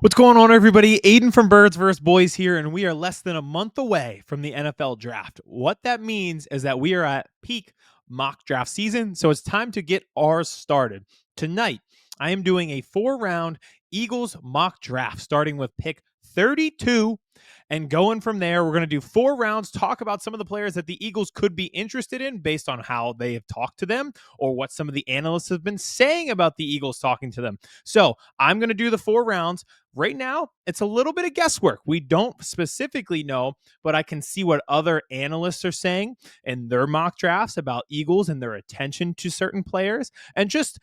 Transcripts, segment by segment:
What's going on, everybody? Aidan from Birds vs. Boys here, and we are less than a month away from the NFL draft. What that means is that we are at peak mock draft season, so it's time to get ours started. Tonight, I am doing a 4-round Eagles mock draft, starting with pick 32 and going from there. We're going to do 4 rounds, talk about some of the players that the Eagles could be interested in based on how they have talked to them or what some of the analysts have been saying about the Eagles talking to them. So I'm going to do the 4 rounds. Right now, it's a little bit of guesswork. We don't specifically know, but I can see what other analysts are saying in their mock drafts about Eagles and their attention to certain players. And just,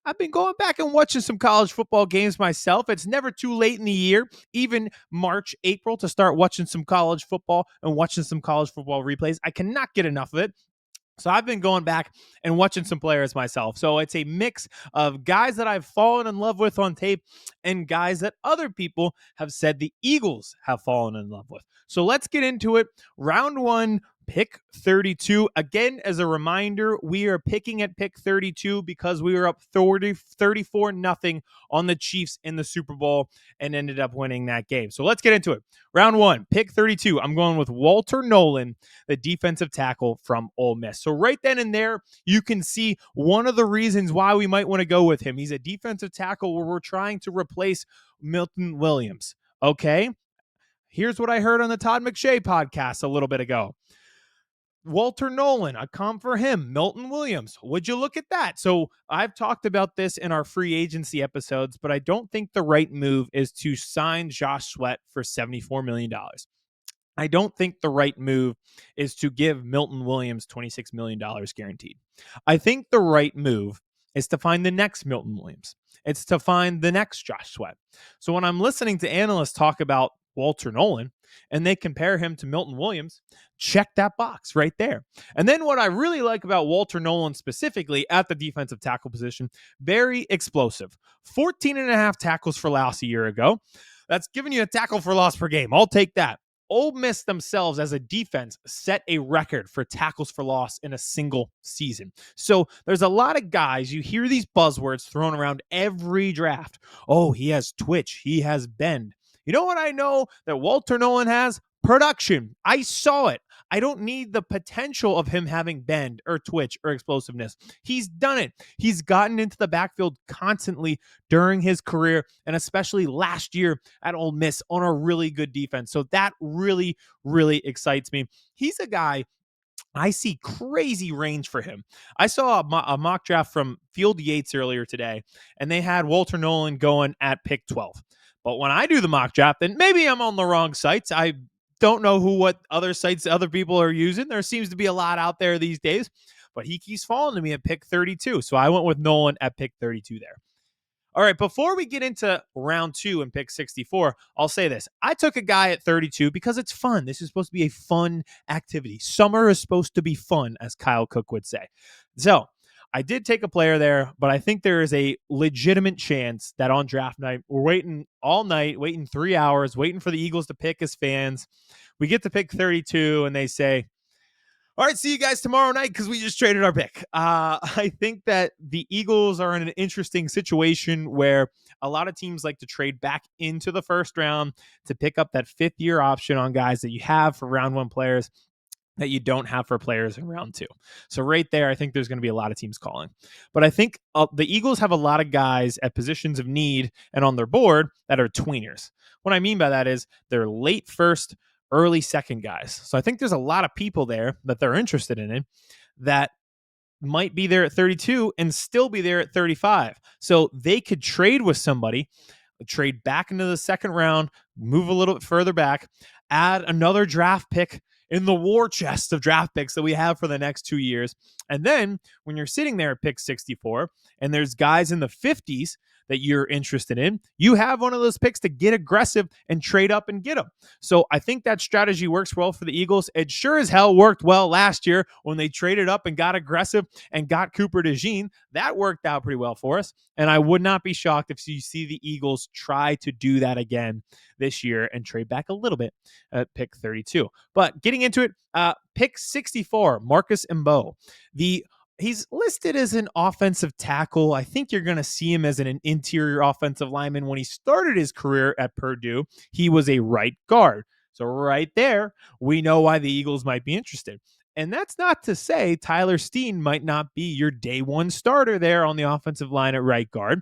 I've been going back and watching some college football games myself. It's never too late in the year, even March, April, to start watching some college football and watching some college football replays. I cannot get enough of it. So I've been going back and watching some players myself. So it's a mix of guys that I've fallen in love with on tape and guys that other people have said the Eagles have fallen in love with. So let's get into it. Round 1, pick 32. Again, as a reminder, we are picking at pick 32 because we were up 34-0 on the Chiefs in the Super Bowl and ended up winning that game. So let's get into it. Round 1, pick 32. I'm going with Walter Nolen, the defensive tackle from Ole Miss. So right then and there, you can see one of the reasons why we might want to go with him. He's a defensive tackle where we're trying to replace Milton Williams. Okay? Here's what I heard on the Todd McShay podcast a little bit ago. Walter Nolen, a comp for him. Milton Williams. Would you look at that? So I've talked about this in our free agency episodes, but I don't think the right move is to sign Josh Sweat for $74 million. I don't think the right move is to give Milton Williams $26 million guaranteed. I think the right move is to find the next Milton Williams. It's to find the next Josh Sweat. So when I'm listening to analysts talk about Walter Nolen and they compare him to Milton Williams, check that box right there. And then what I really like about Walter Nolen specifically at the defensive tackle position, very explosive. 14 and a half tackles for loss a year ago. That's giving you a tackle for loss per game. I'll take that. Ole Miss themselves as a defense set a record for tackles for loss in a single season. So there's a lot of guys, you hear these buzzwords thrown around every draft. Oh, he has twitch. He has bend. You know what I know that Walter Nolen has? Production. I saw it. I don't need the potential of him having bend or twitch or explosiveness. He's done it. He's gotten into the backfield constantly during his career, and especially last year at Ole Miss on a really good defense. So that really, really excites me. He's a guy I see crazy range for him. I saw a mock draft from Field Yates earlier today, and they had Walter Nolen going at pick 12. But when I do the mock draft, and maybe I'm on the wrong sites, I don't know what other sites other people are using. There seems to be a lot out there these days, but he keeps falling to me at pick 32. So I went with Nolen at pick 32 there. All right, before we get into round 2 and pick 64, I'll say this. I took a guy at 32 because it's fun. This is supposed to be a fun activity. Summer is supposed to be fun, as Kyle Cook would say. So I did take a player there, but I think there is a legitimate chance that on draft night, we're waiting all night, waiting 3 hours, waiting for the Eagles to pick as fans. We get to pick 32, and they say, all right, see you guys tomorrow night because we just traded our pick. I think that the Eagles are in an interesting situation where a lot of teams like to trade back into the first round to pick up that 5th-year option on guys that you have for round 1 players that you don't have for players in round 2. So right there, I think there's going to be a lot of teams calling. But I think the Eagles have a lot of guys at positions of need and on their board that are tweeners. What I mean by that is they're late first, early second guys. So I think there's a lot of people there that they're interested in it that might be there at 32 and still be there at 35. So they could trade with somebody, trade back into the second round, move a little bit further back, add another draft pick in the war chest of draft picks that we have for the next 2 years. And then when you're sitting there at pick 64 and there's guys in the 50s that you're interested in, you have one of those picks to get aggressive and trade up and get them. So I think that strategy works well for the Eagles. It sure as hell worked well last year when they traded up and got aggressive and got Cooper DeJean. That worked out pretty well for us. And I would not be shocked if you see the Eagles try to do that again this year and trade back a little bit at pick 32. But getting into it, pick 64, Marcus Mbow. The He's listed as an offensive tackle. I think you're going to see him as an interior offensive lineman. When he started his career at Purdue, he was a right guard. So right there, we know why the Eagles might be interested. And that's not to say Tyler Steen might not be your day one starter there on the offensive line at right guard.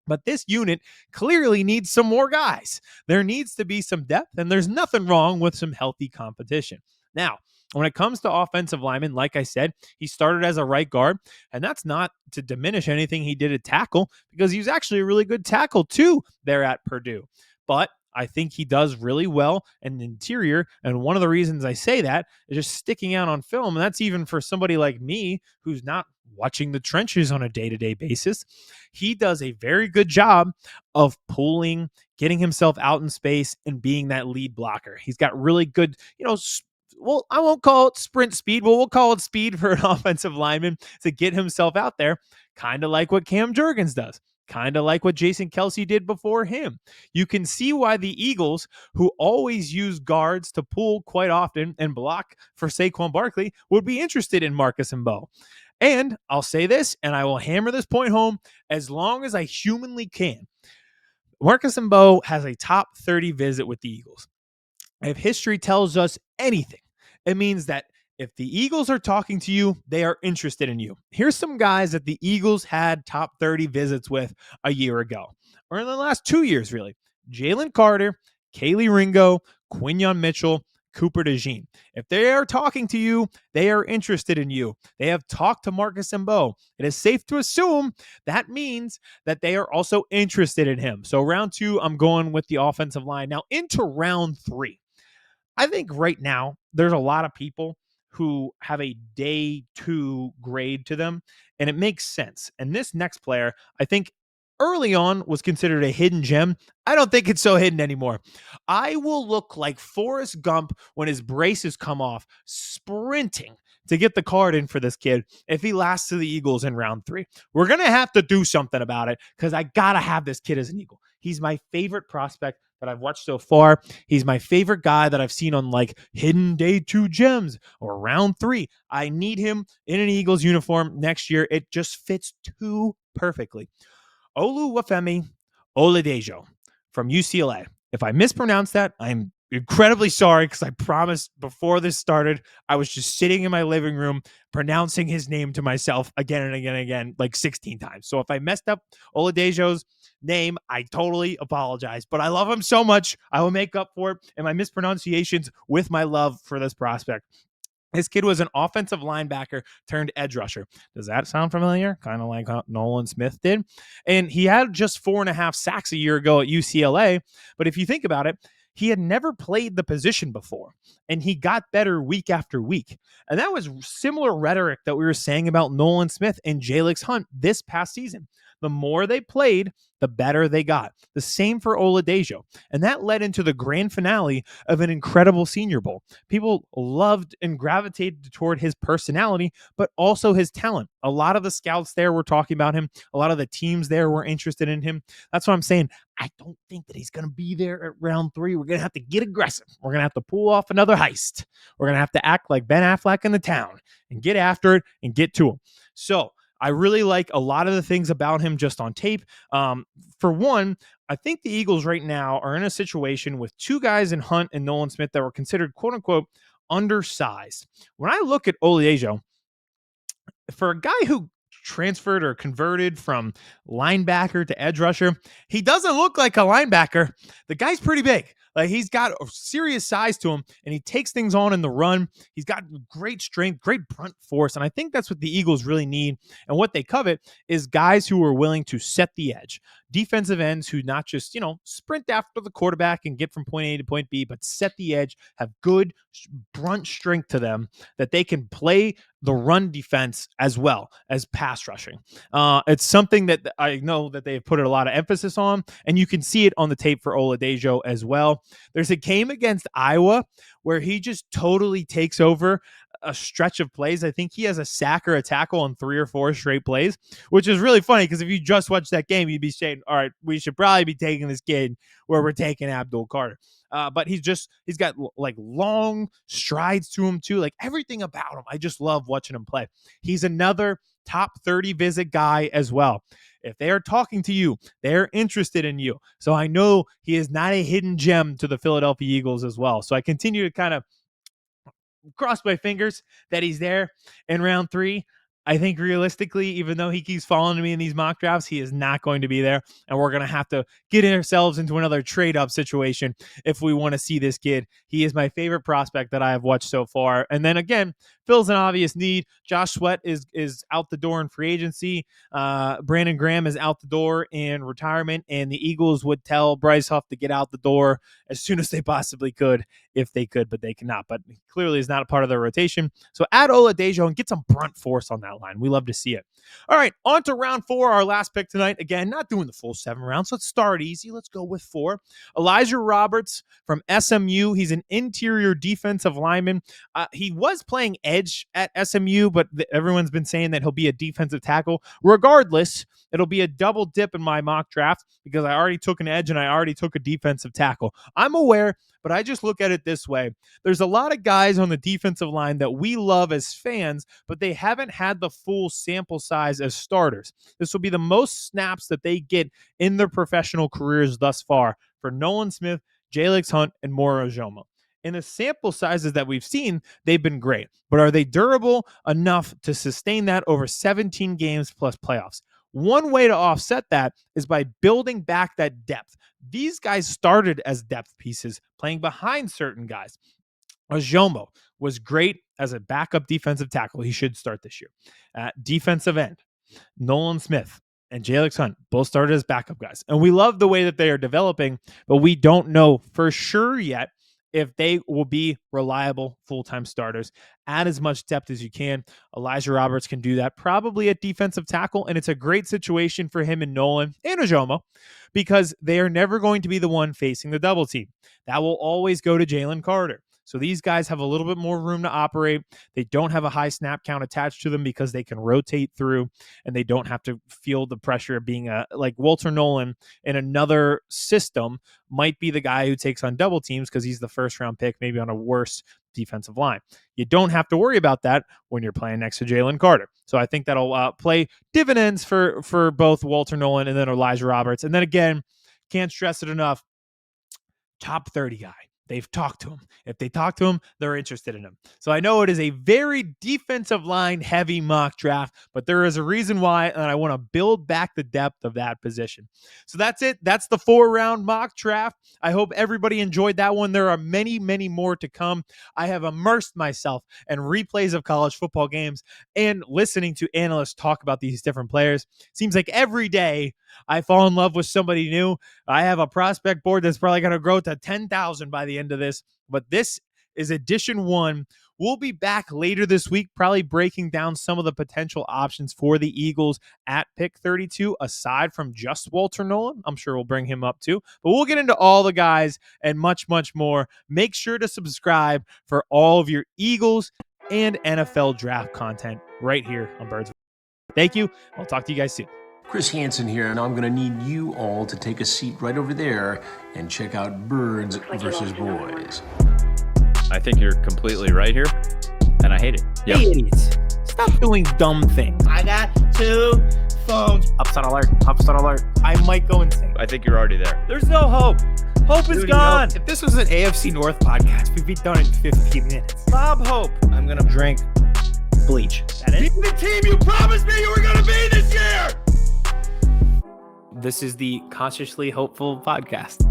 But this unit clearly needs some more guys. There needs to be some depth, and there's nothing wrong with some healthy competition. Now, when it comes to offensive linemen, like I said, he started as a right guard, and that's not to diminish anything he did at tackle, because he was actually a really good tackle too there at Purdue. But I think he does really well in the interior. And one of the reasons I say that is just sticking out on film. And that's even for somebody like me who's not watching the trenches on a day-to-day basis. He does a very good job of pulling, getting himself out in space, and being that lead blocker. He's got really good, well, I won't call it sprint speed, but we'll call it speed for an offensive lineman to get himself out there, kind of like what Cam Jurgens does. Kind of like what Jason Kelsey did before him. You can see why the Eagles, who always use guards to pull quite often and block for Saquon Barkley, would be interested in Marcus Mbow. And I'll say this, and I will hammer this point home as long as I humanly can. Marcus Mbow has a top 30 visit with the Eagles. If history tells us anything, it means that if the Eagles are talking to you, they are interested in you. Here's some guys that the Eagles had top 30 visits with a year ago, or in the last 2 years, really. Jalen Carter, Kaylee Ringo, Quinyon Mitchell, Cooper DeJean. If they are talking to you, they are interested in you. They have talked to Marcus Mbow. It is safe to assume that means that they are also interested in him. So round 2, I'm going with the offensive line. Now into round 3. I think right now there's a lot of people who have a day 2 grade to them, and it makes sense. And this next player, I think early on was considered a hidden gem. I don't think it's so hidden anymore. I will look like Forrest Gump when his braces come off, sprinting to get the card in for this kid if he lasts to the Eagles in round 3. We're going to have to do something about it because I got to have this kid as an Eagle. He's my favorite prospect that I've watched so far. He's my favorite guy that I've seen on like hidden day 2 gems or round 3. I need him in an Eagles uniform next year. It just fits too perfectly. Oluwafemi Oladejo from UCLA. If I mispronounce that, I'm incredibly sorry because I promised before this started, I was just sitting in my living room pronouncing his name to myself again and again and again, like 16 times. So if I messed up Oladejo's name, I totally apologize. But I love him so much, I will make up for it and my mispronunciations with my love for this prospect. This kid was an offensive linebacker turned edge rusher. Does that sound familiar? Kind of like how Nolan Smith did. And he had just 4.5 sacks a year ago at UCLA. But if you think about it, he had never played the position before, and he got better week after week. And that was similar rhetoric that we were saying about Nolan Smith and Jalix Hunt this past season. The more they played, the better they got. The same for Oludejo. And that led into the grand finale of an incredible Senior Bowl. People loved and gravitated toward his personality, but also his talent. A lot of the scouts there were talking about him. A lot of the teams there were interested in him. That's what I'm saying. I don't think that he's going to be there at round 3. We're going to have to get aggressive. We're going to have to pull off another heist. We're going to have to act like Ben Affleck in The Town and get after it and get to him. So I really like a lot of the things about him just on tape. For one, I think the Eagles right now are in a situation with 2 guys in Hunt and Nolan Smith that were considered quote unquote undersized. When I look at Oludejo, for a guy who transferred or converted from linebacker to edge rusher, he doesn't look like a linebacker. The guy's pretty big. Like he's got a serious size to him, and he takes things on in the run. He's got great strength, great brunt force, and I think that's what the Eagles really need. And what they covet is guys who are willing to set the edge, defensive ends who not just sprint after the quarterback and get from point A to point B, but set the edge, have good brunt strength to them that they can play the run defense as well as pass rushing. It's something that I know that they've put a lot of emphasis on, and you can see it on the tape for Oludejo as well. There's a game against Iowa where he just totally takes over a stretch of plays. I think he has a sack or a tackle on 3 or 4 straight plays, which is really funny because if you just watch that game, you'd be saying, all right, we should probably be taking this kid where we're taking Abdul Carter. But he's got like long strides to him too. Like everything about him, I just love watching him play. He's another top 30 visit guy as well. If they are talking to you, they're interested in you. So I know he is not a hidden gem to the Philadelphia Eagles as well. So I continue to kind of cross my fingers that he's there in round 3. I think realistically, even though he keeps falling to me in these mock drafts, he is not going to be there. And we're going to have to get ourselves into another trade-up situation if we want to see this kid. He is my favorite prospect that I have watched so far. And then again, fills an obvious need. Josh Sweat is out the door in free agency. Brandon Graham is out the door in retirement. And the Eagles would tell Bryce Huff to get out the door as soon as they possibly could, if they could, but they cannot. But clearly is not a part of their rotation. So add Oludejo and get some brunt force on that line. We love to see it. All right, on to round 4, our last pick tonight. Again, not doing the full 7 rounds. Let's start easy. Let's go with 4. Elijah Roberts from SMU. He's an interior defensive lineman. He was playing edge at SMU, but everyone's been saying that he'll be a defensive tackle. Regardless, it'll be a double dip in my mock draft because I already took an edge and I already took a defensive tackle. I'm aware, but I just look at it this way. There's a lot of guys on the defensive line that we love as fans, but they haven't had the full sample size as starters. This will be the most snaps that they get in their professional careers thus far for Nolan Smith, Jalix Hunt, and Moro Ojomo. In the sample sizes that we've seen, they've been great. But are they durable enough to sustain that over 17 games plus playoffs? One way to offset that is by building back that depth. These guys started as depth pieces, playing behind certain guys. Ojomo was great as a backup defensive tackle. He should start this year. Defensive end, Nolan Smith and Jalix Hunt both started as backup guys. And we love the way that they are developing, but we don't know for sure yet if they will be reliable full-time starters. Add as much depth as you can. Elijah Roberts can do that probably at defensive tackle, and it's a great situation for him and Nolan and Ojomo because they are never going to be the one facing the double team. That will always go to Jalen Carter. So these guys have a little bit more room to operate. They don't have a high snap count attached to them because they can rotate through and they don't have to feel the pressure of being like Walter Nolen in another system might be the guy who takes on double teams because he's the first round pick, maybe on a worse defensive line. You don't have to worry about that when you're playing next to Jalen Carter. So I think that'll play dividends for both Walter Nolen and then Elijah Roberts. And then again, can't stress it enough, top 30 guy. They've talked to him. If they talk to him, they're interested in him. So I know it is a very defensive line heavy mock draft, but there is a reason why, and I want to build back the depth of that position. So that's it. That's the 4-round mock draft. I hope everybody enjoyed that one. There are many, many more to come. I have immersed myself in replays of college football games and listening to analysts talk about these different players. Seems like every day I fall in love with somebody new. I have a prospect board that's probably going to grow to 10,000 by the end of this, but this is edition 1. We'll be back later this week, probably breaking down some of the potential options for the Eagles at pick 32, aside from just Walter Nolen. I'm sure we'll bring him up too, but we'll get into all the guys and much, much more. Make sure to subscribe for all of your Eagles and NFL draft content right here on Birds. Thank you. I'll talk to you guys soon. Chris Hansen here, and I'm going to need you all to take a seat right over there and check out Birds versus Boys. I think you're completely right here, and I hate it. Yep. Hey, idiots. Stop doing dumb things. I got 2 phones. Upside alert. Upside alert. I might go insane. I think you're already there. There's no hope. Hope is gone. If this was an AFC North podcast, we'd be done in 15 minutes. Bob Hope. I'm going to drink bleach. That is the team you promised me you were going to be this year! This is the Consciously Hopeful podcast.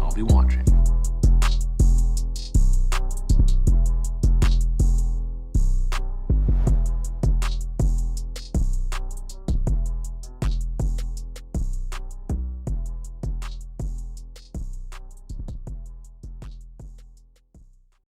I'll be watching.